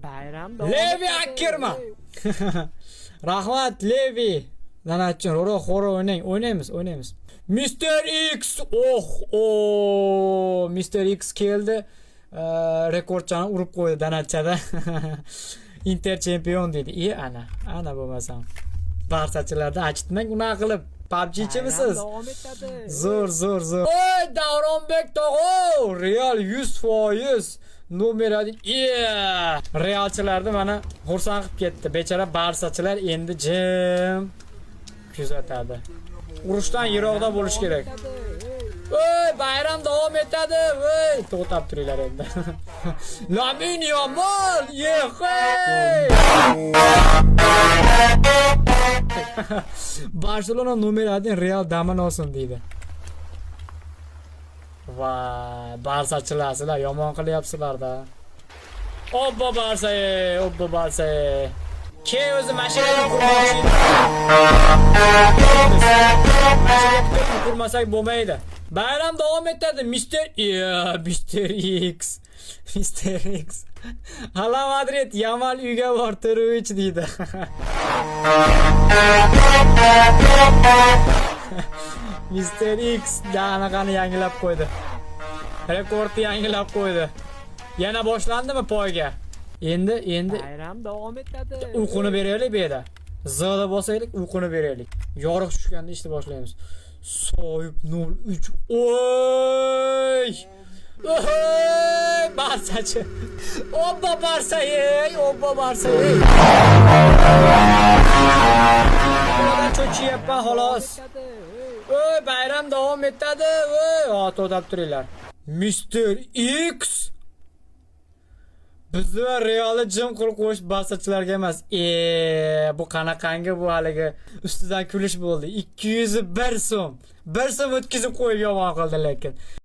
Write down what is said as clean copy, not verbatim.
Bayram Levi Akkerman. Rahmat Levi. Danatchon, xoro o'ynaymiz. Mr. X. Mr. X keldi. Rekordchani urib qo'ydi danatchada. Inter chempion dedi. Ana bo'lmasam. Barsachilardan achitmang unaqa qilib. PUBG'chimisiz? Zo'r. Oy, Davronbek tog'o, Real 100%. Numeradi. Realchilarni mana xursand qilib ketdi. Bechara barsachilar endi jim kuzatadi. Urushdan yiroqda bo'lish kerak. Oy, bayram davom etadi. Voy, to'xtab turinglar endi. Lamine Yamal, Barcelona numeradin Real daman olsin deydi. Vay, Barsachilar sizlar yomon qilyapsizlar-da. Obbo Barsa. Ke o'zi mashinaga qurmasak bo'lmaydi. Bayram davom etadi. Mr. X. Hala Madrid, Yamal uyga bor, Turovich deydi. Mr. X anaqani yangilab qo'ydi. Rekordni yangilab qo'ydi. Yana boshlandimi poyga? Endi bayram davom etadi. Uyquni beraylik bu yerda. Zada bosaylik, uyquni beraylik. Yorug' tushganda ishni boshlaymiz. Soyib 03. Oy! Barsachi. Obbo Barsa. Bulardan cho'chiyapman xolos. Oy, bayram davom etadi. Oy, to'xtab turinglar. Mr. X bizni va Realni jim qilib qo'yish barsachilarga emas. Bu qanaqangi bu haligi ustidan kulish bo'ldi. 201 so'm. 1 so'm o'tkazib qo'yib yomon qildi lekin.